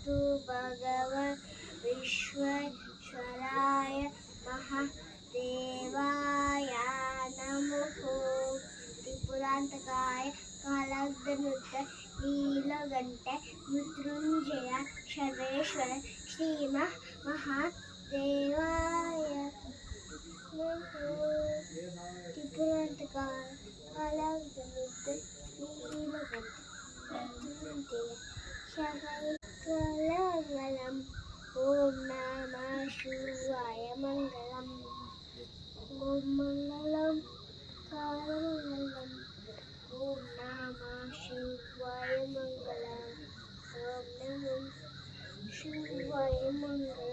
नमोस्तु भगवन् विश्वेश्वराय महादेवाय नमः। त्रिपुरान्तकाय कालग्धनुत नीलकण्ठ मृत्युञ्जय सर्वेश्वर श्रीमहादेवाय नमः। त्रिपुरान्तकाय कालग्धनुत नीलकण्ठ मृत्युञ्जय सर्वैकमङ्गलम्। ओम नमः शिवाय मंगलम। ओम मंगलम सर्वमंगलम। ओम नमः शिवाय मंगलम। ओम नमः शिवाय मंगलम।